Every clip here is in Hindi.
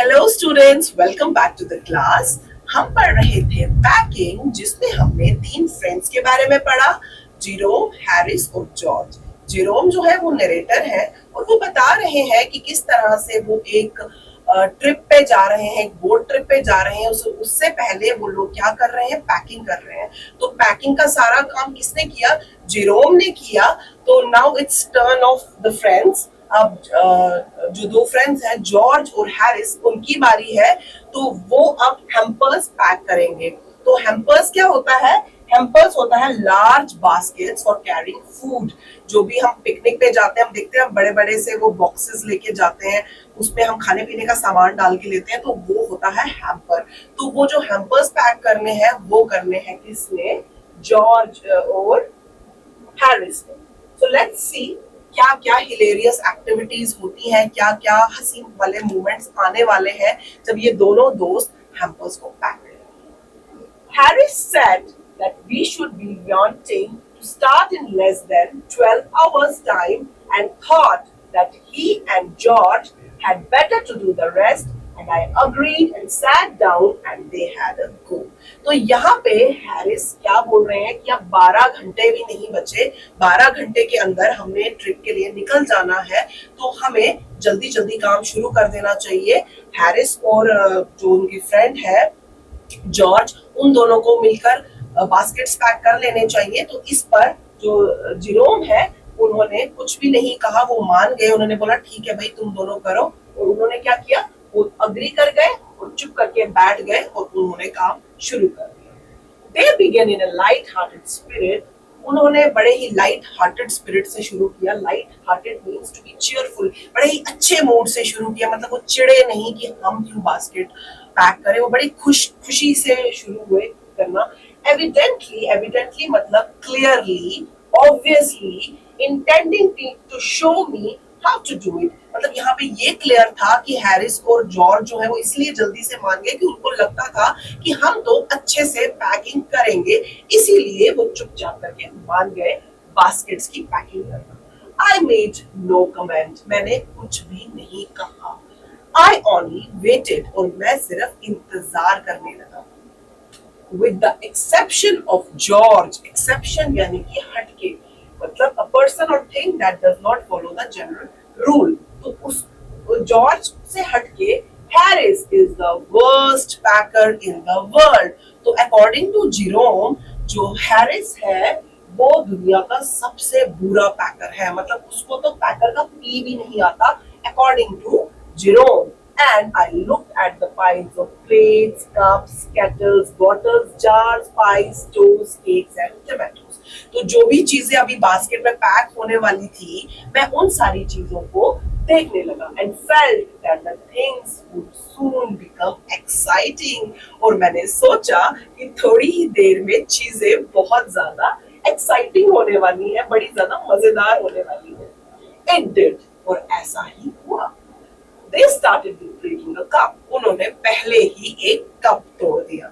Hello students, welcome back to the class. हम पढ़ रहे थे पैकिंग, जिसमें हमने तीन फ्रेंड्स के बारे में पढ़ा, जेरोम, हैरिस और जॉर्ज। जेरोम जो है वो नरेटर है और वो बता रहे हैं कि किस तरह से वो एक ट्रिप पे जा रहे हैं, एक बोट ट्रिप पे जा रहे हैं। उससे पहले वो लोग क्या कर रहे हैं, पैकिंग कर रहे हैं। तो पैकिंग का सारा काम किसने किया? जेरोम ने किया। तो now it's turn off the friends. अब जो दो फ्रेंड्स हैं, जॉर्ज और हैरिस, उनकी बारी है। तो वो अब हैम्पर्स पैक करेंगे। तो हैम्पर्स क्या होता है? हैम्पर्स होता है large baskets for carrying food. जो भी हम पिकनिक पे जाते हैं, हम देखते हैं बड़े बड़े से वो बॉक्सेस लेके जाते हैं, उसमें हम खाने पीने का सामान डाल के लेते हैं, तो वो होता है हैम्पर। तो वो जो हैम्पर्स पैक करने हैं वो करने हैं किसने? जॉर्ज और हैरिस ने। सो लेट्स सी क्या क्या हिलेरियस एक्टिविटीज होती हैं, क्या क्या हंसी वाले मोमेंट्स आने वाले हैं जब ये दोनों दोस्त हैम्पर्स को पैक करेंगे। Harris said that we should be wanting to start in less than 12 hours time and thought that he and George had better to do the rest, and I agreed and sat down and they had a go. तो यहाँ पे हैरिस क्या बोल रहे हैं कि अब 12 घंटे भी नहीं बचे, 12 घंटे के अंदर हमने ट्रिप के लिए निकल जाना है, तो हमें जल्दी जल्दी काम शुरू कर देना चाहिए। हैरिस और जो उनकी फ्रेंड है जॉर्ज, उन दोनों को मिलकर बास्केट्स पैक कर लेने चाहिए। तो इस पर जो जेरोम है, उन्होंने कुछ भी नहीं कहा, वो मान गए। उन्होंने बोला ठीक है भाई, तुम दोनों करो। और उन्होंने क्या किया, वो अग्री कर गए और चुप करके बैठ गए और उन्होंने काम शुरू कर दिया। They began in a light-hearted spirit. उन्होंने बड़े ही लाइट हार्टेड स्पिरिट से शुरू किया। Light hearted means to be cheerful, बड़े ही अच्छे मूड से शुरू किया। मतलब वो चिड़े नहीं कि हम क्यों बास्केट पैक करें, वो बड़ी खुशी से शुरू हुए करना। एविडेंटली मतलब clearly, obviously, intending to show me how to do it. मतलब यहाँ पे ये क्लियर था कि हैरिस और जॉर्ज जो है वो इसलिए जल्दी से मान गए कि उनको लगता था कि हम तो अच्छे से पैकिंग करेंगे, इसीलिए वो चुपचाप करके मान गए बास्केट्स की पैकिंग करना। आई मेड नो कमेंट, मैंने कुछ भी नहीं कहा। आई ओनली वेटेड, और मैं सिर्फ इंतजार करने लगा। With the exception of George, exception यानी कि हटके, मतलब a person or thing that does not follow the general rule। तो उस जॉर्ज से हटके Harris is the worst packer in the world। तो according to जेरोम, जो हैरिस है वो दुनिया का सबसे बुरा पैकर है। मतलब उसको तो पैकर का पी भी नहीं आता, according to Jerome. And I looked at the piles of plates, cups, kettles, bottles, jars, pies, toast, cakes and tomatoes। तो जो भी चीजें अभी बास्केट में पैक होने वाली थी, मैं उन सारी चीजों को देखने लगा। And felt that the things would soon become exciting। और मैंने सोचा कि थोड़ी ही देर में चीजें बहुत ज्यादा एक्साइटिंग होने वाली है, बड़ी ज्यादा मजेदार होने वाली है। It did, और ऐसा ही हुआ। They started with breaking a cup। उन्होंने पहले ही एक कप तोड़ दिया।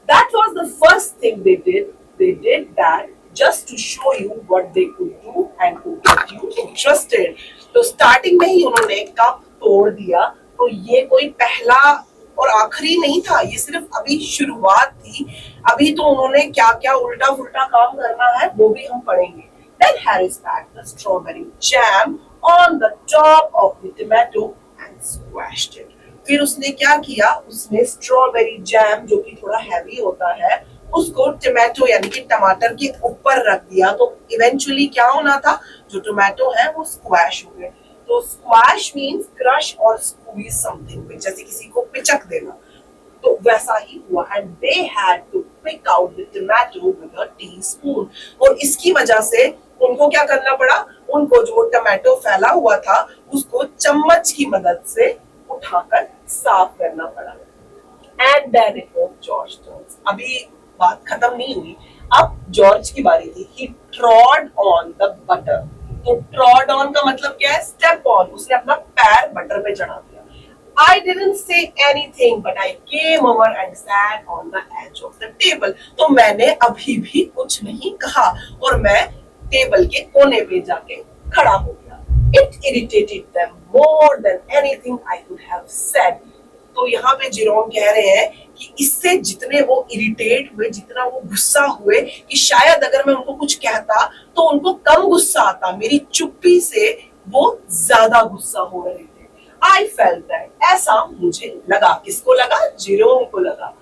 That was the first thing they did। They did that just to show you what they could do and to get you interested। तो स्टार्टिंग में ही उन्होंने कप तोड़ दिया। तो ये कोई पहला और आखिरी नहीं था, ये सिर्फ अभी शुरुआत थी। अभी तो उन्होंने क्या क्या उल्टा फुल्टा काम करना है वो भी हम पढ़ेंगे। Then Harris packed the strawberry jam on the top of the tomato and squashed it। फिर उसने क्या किया, उसने स्ट्रॉबेरी जैम, जो कि थोड़ा हैवी होता है, उसको टमाटो यानी कि टमाटर के ऊपर रख दिया। तो इवेंचुअली क्या होना था, जो टोमेटो है वो स्क्वैश हो गए। तो स्क्वैश मींस क्रश और स्क्वीज समथिंग, जैसे किसी को पिचक देना। तो वैसा ही हुआ। And they had to pick out the tomato with a teaspoon. और इसकी वजह से उनको क्या करना पड़ा, उनको जो टमाटो फैला हुआ था उसको चम्मच की मदद से उठाकर साफ करना पड़ा। And then it was George turns. अभी बात खत्म नहीं हुई, अब जॉर्ज की बारी थी। ही ट्रॉड ऑन द बटर। तो ट्रॉड ऑन का मतलब क्या है, स्टेप ऑन। उसने अपना पैर बटर पे चढ़ा दिया। I didn't say anything, but I came over and sat on the edge of the table। तो मैंने अभी भी कुछ नहीं कहा और मैं टेबल के कोने पे जाके खड़ा हो गया। It irritated them more than anything I could have said। तो यहाँ पे जेरोम कह रहे हैं कि इससे जितने वो इरिटेट हुए, जितना वो गुस्सा हुए, कि शायद अगर मैं उनको कुछ कहता तो उनको कम गुस्सा आता, मेरी चुप्पी से वो ज्यादा गुस्सा हो रहे थे। आई फेल्ट दैट, ऐसा मुझे लगा। किसको लगा? जेरोम को लगा।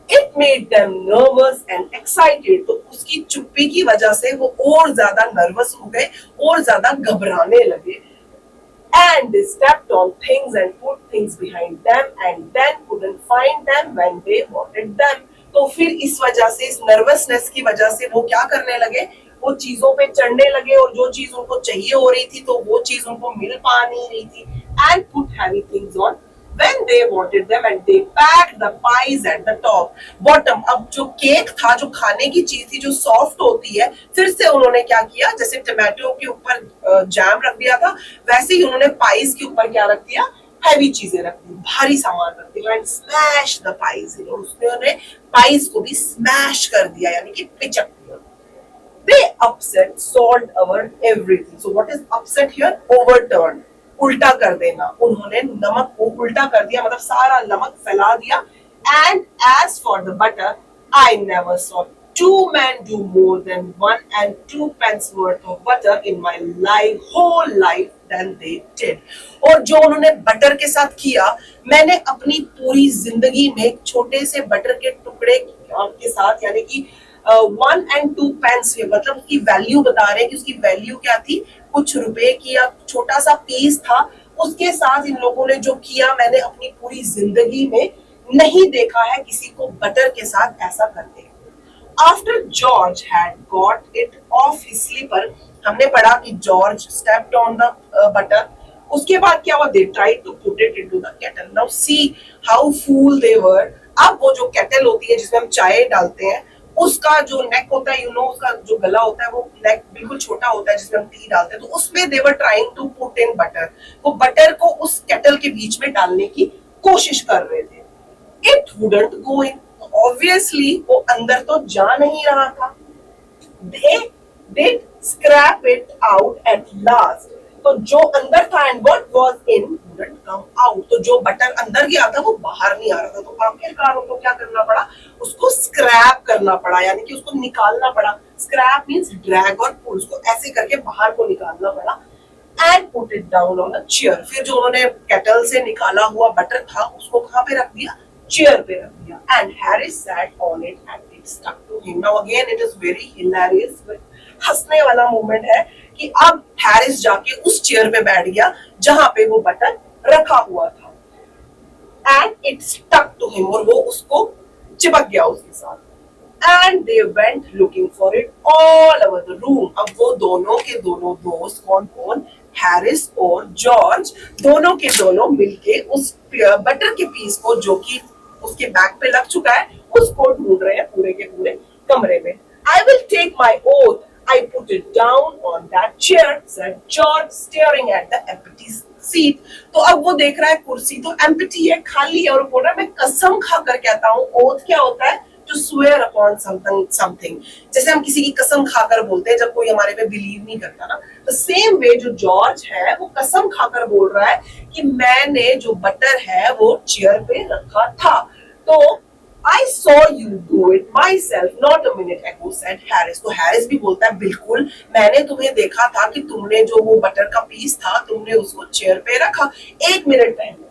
It made them nervous and excited, तो उसकी चुप्पी की वजह से वो और ज्यादा नर्वस हो गए और ज्यादा घबराने लगे। And they stepped on things and put things behind them and then couldn't find them when they wanted them. तो फिर इस वजह से, इस नर्वसनेस की वजह से वो क्या करने लगे? वो चीजों पे चढ़ने लगे और जो चीज उनको चाहिए हो रही थी तो वो चीज उनको मिल पा नहीं रही थी। And put heavy things on when they wanted them and they packed the pies at the top. Bottom, अब जो केक था, जो खाने की चीज थी, जो सॉफ्ट होती है, फिर से उन्होंने क्या किया? जैसे टमाटो के ऊपर जैम रख दिया था, वैसे ही उन्होंने पाइज के ऊपर क्या रख दिया? हैवी चीजें रख दी, भारी सामान रख दिया। एंड स्मैश द पाइज, उसने पाइज को भी स्मैश कर दिया, यानी कि पिचक दिया। They upset, salt our everything. So what is upset here? Overturned. उल्टा कर देना। उन्होंने नमक को उल्टा कर दिया, मतलब सारा नमक फैला दिया। And as for the butter, I never saw two men do more than 1 and 2 pence worth of butter in my whole life than they did. और जो उन्होंने बटर के साथ किया, मैंने अपनी पूरी जिंदगी में छोटे से बटर के टुकड़े के साथ, यानी कि 1 and 2 pence, मतलब उसकी वैल्यू बता रहे हैं कि उसकी वैल्यू क्या थी, कुछ रुपए की या छोटा सा पीस था, उसके साथ इन लोगों ने जो किया, मैंने अपनी पूरी जिंदगी में नहीं देखा है किसी को बटर के साथ ऐसा करते। After George had got it off his slipper, हमने पढ़ा कि George stepped on the butter, उसके बाद क्या हुआ? They tried to put it into the kettle. Now see how fool they were. अब वो जो केटल होती है जिसमें हम चाय डालते हैं, उसका जो नेक होता है, उसका जो गला होता है, वो नेक बिल्कुल छोटा होता है जिसमें हम टी डालते हैं, तो उसमें they were trying to put in butter, वो बटर को उस केटल के बीच में डालने की कोशिश कर रहे थे। It wouldn't go in, obviously वो अंदर तो जा नहीं रहा था। They did scrap it out at last, तो जो अंदर था and what was in wouldn't come out, तो जो बटर अंदर गया था वो बाहर नहीं आ रहा था, तो आखिरकार उनको क्या करना पड़ा? उसको स्क्रैप करना पड़ा, यानी कि उसको निकालना पड़ा। स्क्रैप मींस ड्रैग और पुल, उसको ऐसे करके बाहर को निकालना पड़ा। And put it down on the chair, फिर जो उन्होंने केटल से निकाला हुआ बटर था उसको कहाँ पे रख दिया? चेयर पे रख दिया। And Harris sat on it and it stuck to him. Now again it is very hilarious, हंसने वाला मोमेंट है कि अब हैरिस जाके उस चेयर पे बैठ गया जहां पे वो बटर रखा हुआ था। And it stuck to him, और वो उसको चिपक गया उसके साथ। And they went looking for it all over the room. अब वो दोनों के दोनों दोस्त, कौन कौन? हैरिस और जॉर्ज, दोनों के दोनों मिलके उस बटर के पीस को, जो कि उसके बैक पे लग चुका है, उसको ढूंढ रहे हैं पूरे के पूरे कमरे में। I will take my oath, I put it down on that chair, said George, staring at the empty seat. तो अब वो देख रहा है कुर्सी तो empty है, खाली है, और बोल रहा है मैं कसम खाकर कहता हूँ। oath क्या होता है? To swear upon something. जैसे हम किसी की कसम खाकर बोलते हैं जब कोई हमारे पे बिलीव नहीं करता ना, तो सेम वे जो जॉर्ज है वो कसम खाकर बोल रहा है कि मैंने जो बटर है वो चेयर पे रखा था। तो I saw you do it myself not a minute ago, said Harris. तो हैरिस भी बोलता है बिल्कुल, मैंने तुम्हें देखा था कि तुमने जो वो बटर का पीस था तुमने उसको चेयर पे रखा 1 मिनट पहले।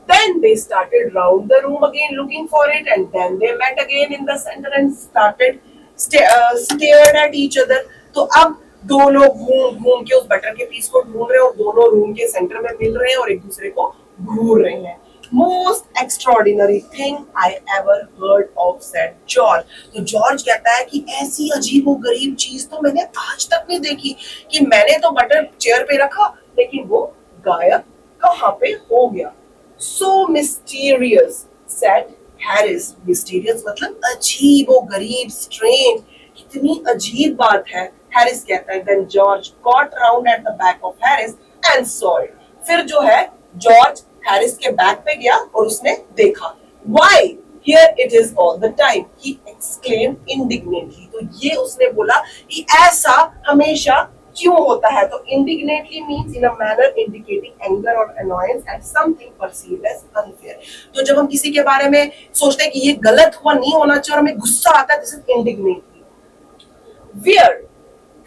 Then they started round the room again looking for it, and then they met again in the center and started stared at each other. तो अब दोनों घूम घूम के उस बटर के पीस को ढूंढ रहे हैं और दोनों रूम के सेंटर में मिल रहे हैं और एक दूसरे को घूर रहे हैं। Most extraordinary thing I ever heard of, said George. तो जॉर्ज कहता है कि ऐसी अजीबोगरीब चीज तो मैंने आज तक नहीं देखी, कि मैंने तो बटर चेयर पे रखा लेकिन वो गायब कहाँ पे हो गया। So mysterious, said Harris. Mysterious मतलब अजीबोगरीब, strange, कितनी अजीब बात है। Harris कहता है then George got round at the back of Harris and saw it. फिर जो है जॉर्ज हैरिस के बैक पे गया और उसने देखा। Why? Here it is all the time, he exclaimed indignantly. तो ये उसने बोला कि ऐसा हमेशा क्यों होता है? तो indignantly means in a manner indicating anger or annoyance at something perceived as unfair. तो जब हम किसी के बारे में सोचते हैं कि ये गलत हुआ, नहीं होना चाहिए और हमें गुस्सा आता है, this is indignantly. Where?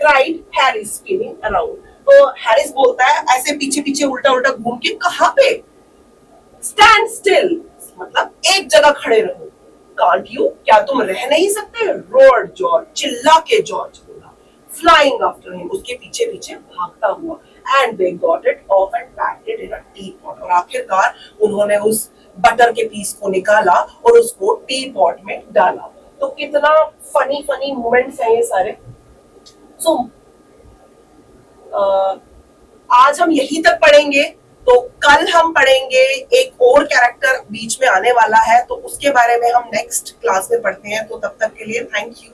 Cried Harry spinning around. तो हैरिस बोलता है ऐसे पीछे पीछे उल्टा उल्टा घूम के, कहाँ पे? Stand still, मतलब एक जगह खड़े रहो. Can't you? क्या तुम रह नहीं सकते? Roared George, चिल्ला के जॉर्ज बोला. Flying after him, उसके पीछे पीछे भागता हुआ. And they got it off and packed it in a teapot. और आखिरकार उन्होंने उस बटर के पीस को निकाला और उसको टी पॉट में डाला. तो कितना फनी फनी मोमेंट्स हैं ये सारे. सो आज हम यहीं तक पढ़ेंगे. तो कल हम पढ़ेंगे, एक और कैरेक्टर बीच में आने वाला है, तो उसके बारे में हम नेक्स्ट क्लास में पढ़ते हैं. तो तब तक के लिए थैंक यू.